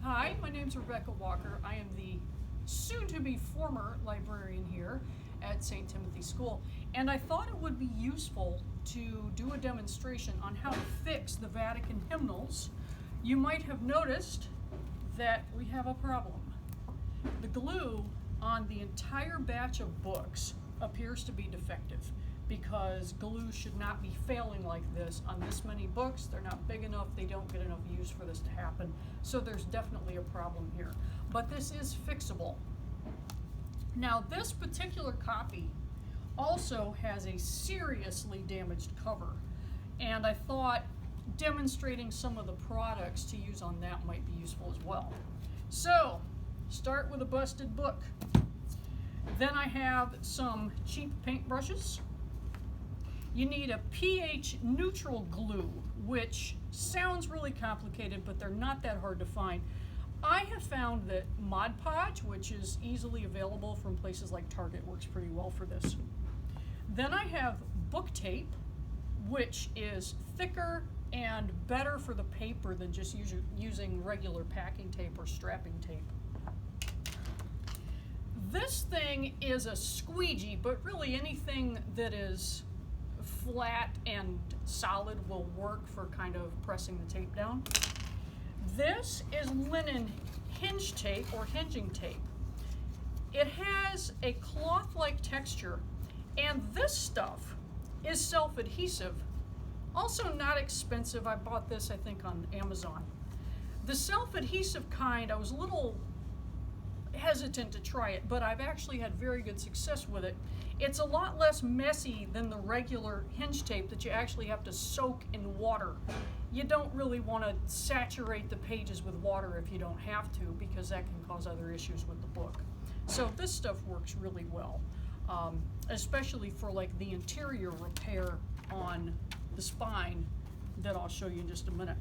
Hi, my name's Rebecca Walker. I am the soon-to-be former librarian here at St. Timothy School, and I thought it would be useful to do a demonstration on how to fix the Vatican hymnals. You might have noticed that we have a problem. The glue on the entire batch of books appears to be defective because glue should not be failing like this on this many books. They're not big enough, they don't get enough use for this to happen. So there's definitely a problem here. But this is fixable. Now this particular copy also has a seriously damaged cover. And I thought demonstrating some of the products to use on that might be useful as well. So, start with a busted book. Then I have some cheap paintbrushes. You need a pH neutral glue, which sounds really complicated, but they're not that hard to find. I have found that Mod Podge, which is easily available from places like Target, works pretty well for this. Then I have book tape, which is thicker and better for the paper than just using regular packing tape or strapping tape. This thing is a squeegee, but really anything that is flat and solid will work for kind of pressing the tape down. This is linen hinge tape or hinging tape. It has a cloth-like texture, and this stuff is self-adhesive. Also not expensive. I bought this, I think, on Amazon. The self-adhesive kind, I was a little hesitant to try it, but I've actually had very good success with it. It's a lot less messy than the regular hinge tape that you actually have to soak in water. You don't really want to saturate the pages with water if you don't have to, because that can cause other issues with the book. So this stuff works really well, especially for like the interior repair on the spine that I'll show you in just a minute.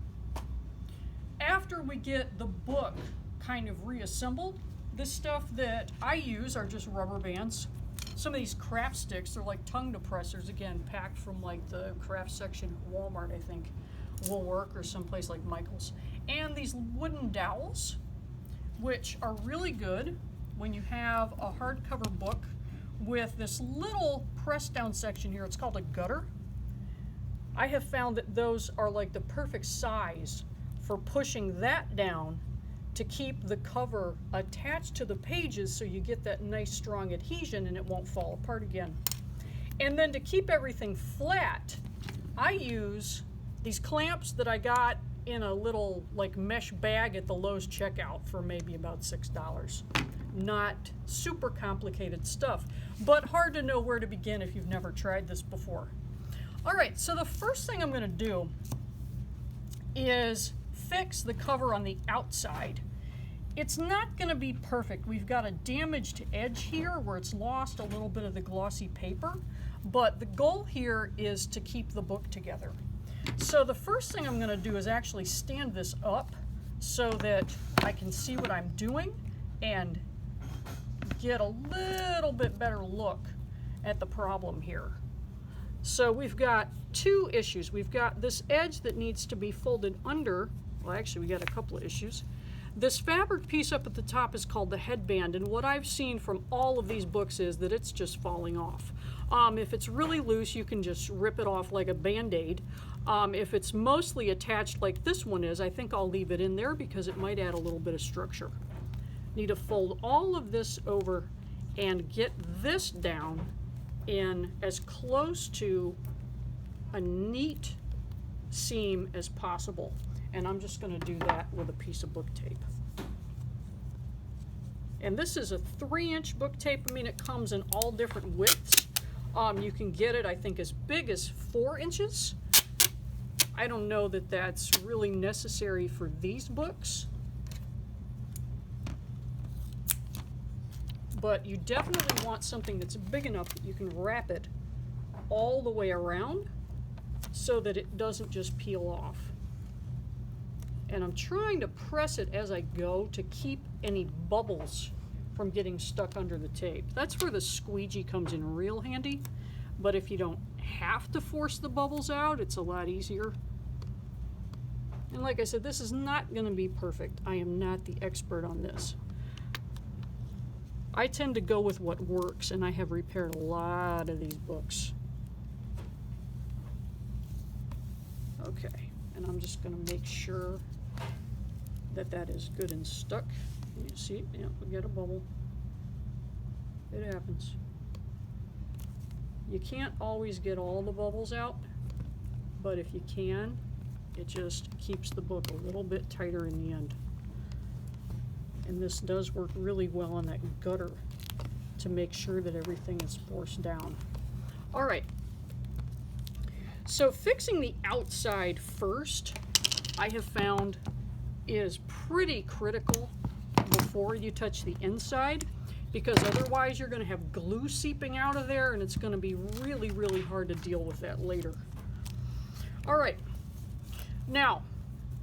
After we get the book kind of reassembled, the stuff that I use are just rubber bands. Some of these craft sticks, they're like tongue depressors, again, packed from like the craft section at Walmart, I think, will work, or someplace like Michael's. And these wooden dowels, which are really good when you have a hardcover book with this little press down section here. It's called a gutter. I have found that those are like the perfect size for pushing that down to keep the cover attached to the pages so you get that nice strong adhesion and it won't fall apart again. And then to keep everything flat, I use these clamps that I got in a little like mesh bag at the Lowe's checkout for maybe about $6. Not super complicated stuff, but hard to know where to begin if you've never tried this before. All right, so the first thing I'm going to do is fix the cover on the outside. It's not going to be perfect. We've got a damaged edge here where it's lost a little bit of the glossy paper, but the goal here is to keep the book together. So the first thing I'm going to do is actually stand this up so that I can see what I'm doing and get a little bit better look at the problem here. So we've got two issues. We've got this edge that needs to be folded under. Well, actually, we got a couple of issues. This fabric piece up at the top is called the headband, and what I've seen from all of these books is that it's just falling off. If it's really loose, you can just rip it off like a Band-Aid. If it's mostly attached like this one is, I think I'll leave it in there because it might add a little bit of structure. Need to fold all of this over and get this down in as close to a neat seam as possible. And I'm just going to do that with a piece of book tape. And this is a 3-inch book tape. I mean, it comes in all different widths. You can get it, I think, as big as 4 inches. I don't know that that's really necessary for these books. But you definitely want something that's big enough that you can wrap it all the way around so that it doesn't just peel off. And I'm trying to press it as I go to keep any bubbles from getting stuck under the tape. That's where the squeegee comes in real handy. But if you don't have to force the bubbles out, it's a lot easier. And like I said, this is not going to be perfect. I am not the expert on this. I tend to go with what works, and I have repaired a lot of these books. Okay, and I'm just going to make sure that that is good and stuck. You see, yeah, we get a bubble. It happens. You can't always get all the bubbles out, but if you can, it just keeps the book a little bit tighter in the end. And this does work really well on that gutter to make sure that everything is forced down. All right, so fixing the outside first, I have found, is pretty critical before you touch the inside, because otherwise you're going to have glue seeping out of there, and it's going to be really, really hard to deal with that later. All right, now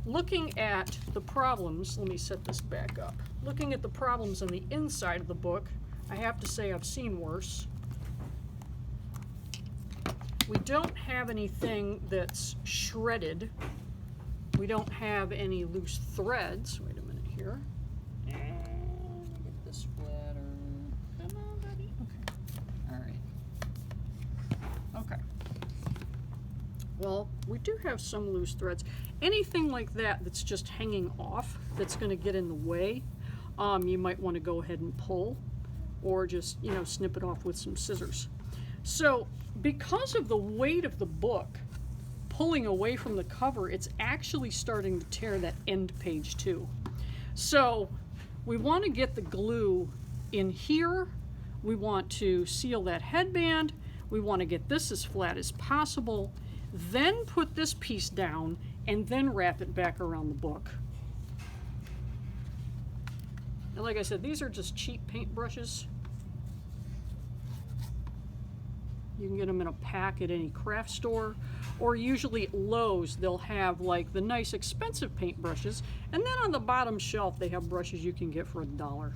looking at the problems, let me set this back up. Looking at the problems on the inside of the book, I have to say I've seen worse. We don't have anything that's shredded. We don't have any loose threads. Wait a minute here. And let me get this flatter. Come on, buddy. Okay. All right. Okay. Well, we do have some loose threads. Anything like that that's just hanging off, that's going to get in the way, you might want to go ahead and pull, or just, you know, snip it off with some scissors. So, because of the weight of the book pulling away from the cover, it's actually starting to tear that end page too. So, we want to get the glue in here. We want to seal that headband. We want to get this as flat as possible. Then put this piece down and then wrap it back around the book. And like I said, these are just cheap paint brushes. You can get them in a pack at any craft store, or usually at Lowe's they'll have like the nice expensive paint brushes, and then on the bottom shelf they have brushes you can get for $1.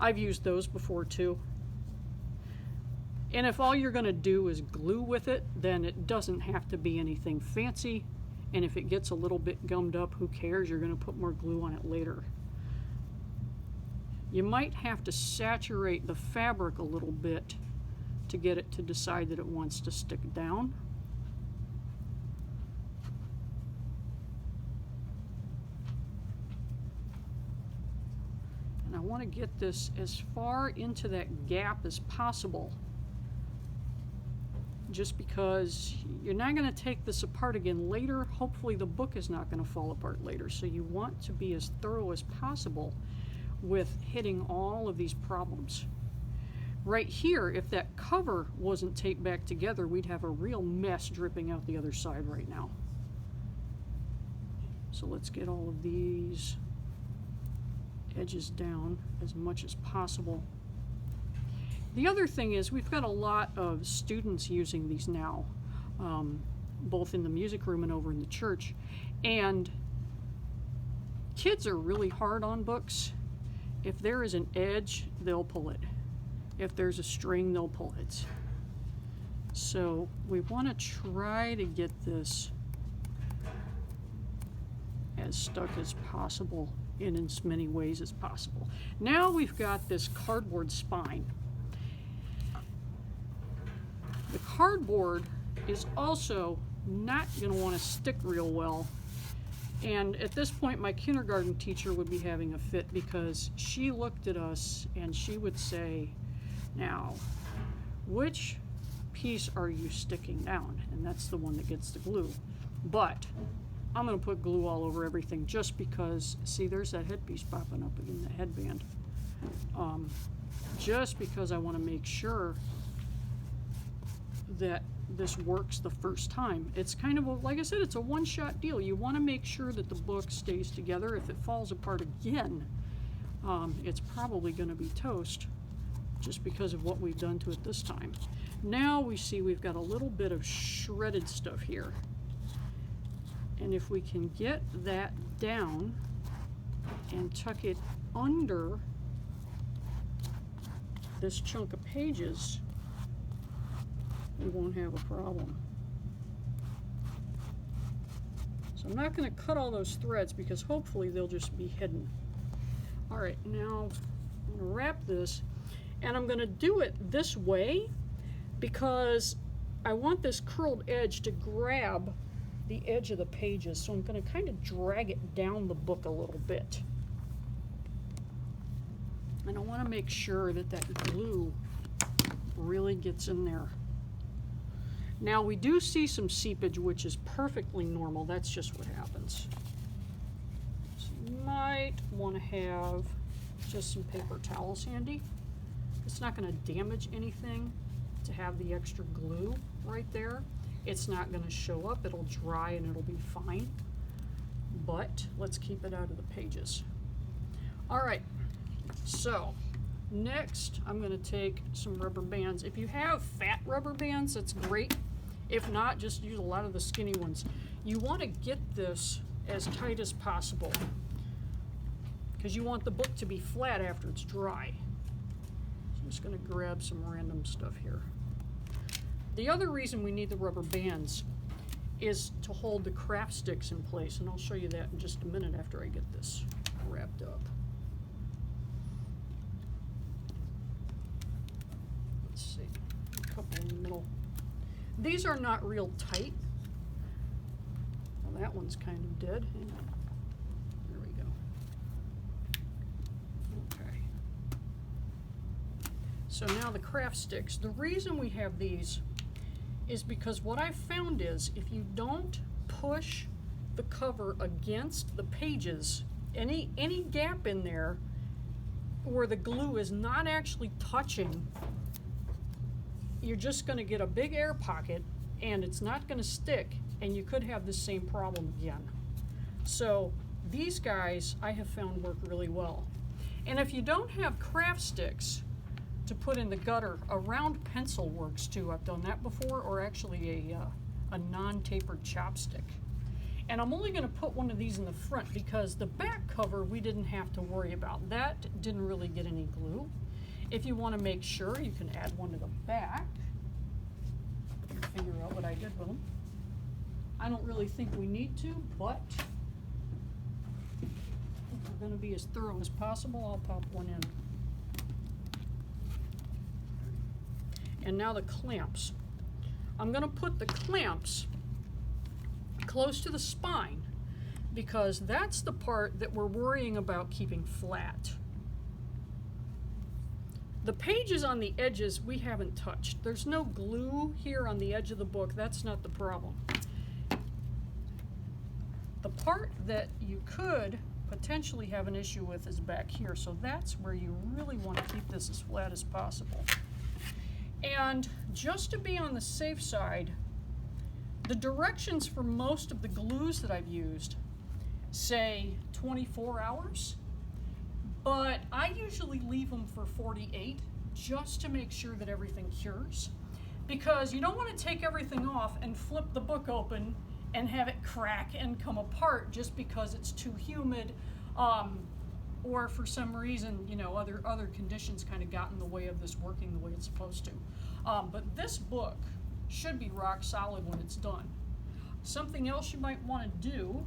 I've used those before too. And if all you're going to do is glue with it, then it doesn't have to be anything fancy. And if it gets a little bit gummed up, who cares? You're going to put more glue on it later. You might have to saturate the fabric a little bit to get it to decide that it wants to stick down. And I want to get this as far into that gap as possible, just because you're not going to take this apart again later. Hopefully the book is not going to fall apart later, so you want to be as thorough as possible with hitting all of these problems. Right here, if that cover wasn't taped back together, we'd have a real mess dripping out the other side right now. So let's get all of these edges down as much as possible. The other thing is, we've got a lot of students using these now, both in the music room and over in the church. And kids are really hard on books. If there is an edge, they'll pull it. If there's a string, they'll pull it. So we want to try to get this as stuck as possible in as many ways as possible. Now we've got this cardboard spine. The cardboard is also not going to want to stick real well. And at this point, my kindergarten teacher would be having a fit, because she looked at us and she would say, "Now, which piece are you sticking down?" And that's the one that gets the glue. But I'm going to put glue all over everything, just because, see, there's that headpiece popping up again, the headband. Just because I want to make sure that this works the first time. It's kind of, like I said, it's a one-shot deal. You want to make sure that the book stays together. If it falls apart again, it's probably going to be toast, just because of what we've done to it this time. Now we see we've got a little bit of shredded stuff here. And if we can get that down and tuck it under this chunk of pages, we won't have a problem. So So I'm not going to cut all those threads because hopefully they'll just be hidden. All right, now I'm going to wrap this, and I'm going to do it this way because I want this curled edge to grab the edge of the pages, so I'm going to kind of drag it down the book a little bit. And I want to make sure that that glue really gets in there. Now we do see some seepage, which is perfectly normal. That's just what happens. So you might want to have just some paper towels handy. It's not going to damage anything to have the extra glue right there. It's not going to show up. It'll dry and it'll be fine. But let's keep it out of the pages. All right. So next I'm going to take some rubber bands. If you have fat rubber bands, that's great. If not, just use a lot of the skinny ones. You want to get this as tight as possible because you want the book to be flat after it's dry. So I'm just going to grab some random stuff here. The other reason we need the rubber bands is to hold the craft sticks in place, and I'll show you that in just a minute after I get this wrapped up. Let's see, a couple in the middle. These are not real tight. Well, that one's kind of dead. Hang on. There we go. Okay. So now the craft sticks. The reason we have these is because what I've found is if you don't push the cover against the pages, any gap in there where the glue is not actually touching, you're just going to get a big air pocket and it's not going to stick, and you could have the same problem again. So these guys I have found work really well. And if you don't have craft sticks to put in the gutter, a round pencil works too. I've done that before, or actually a non-tapered chopstick. And I'm only going to put one of these in the front because the back cover we didn't have to worry about. That didn't really get any glue. If you want to make sure, you can add one to the back. Figure out what I did with them. I don't really think we need to, but if we're going to be as thorough as possible, I'll pop one in. And now the clamps. I'm going to put the clamps close to the spine because that's the part that we're worrying about keeping flat. The pages on the edges we haven't touched. There's no glue here on the edge of the book. That's not the problem. The part that you could potentially have an issue with is back here. So that's where you really want to keep this as flat as possible. And just to be on the safe side, the directions for most of the glues that I've used say 24 hours, but I usually leave them for 48 just to make sure that everything cures, because you don't want to take everything off and flip the book open and have it crack and come apart just because it's too humid, or for some reason, you know, other conditions kind of got in the way of this working the way it's supposed to. But this book should be rock solid when it's done. Something else you might want to do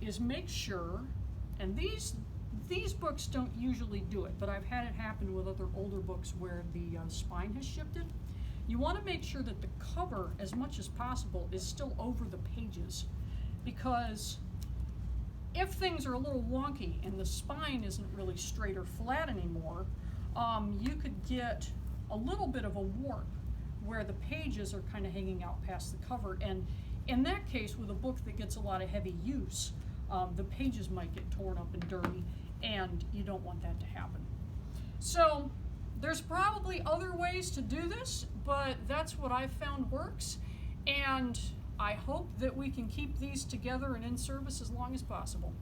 is make sure, and these books don't usually do it, but I've had it happen with other older books where the spine has shifted. You want to make sure that the cover, as much as possible, is still over the pages, because if things are a little wonky and the spine isn't really straight or flat anymore, you could get a little bit of a warp where the pages are kind of hanging out past the cover. And in that case, with a book that gets a lot of heavy use, the pages might get torn up and dirty, and you don't want that to happen. So there's probably other ways to do this, but that's what I've found works. And I hope that we can keep these together and in service as long as possible.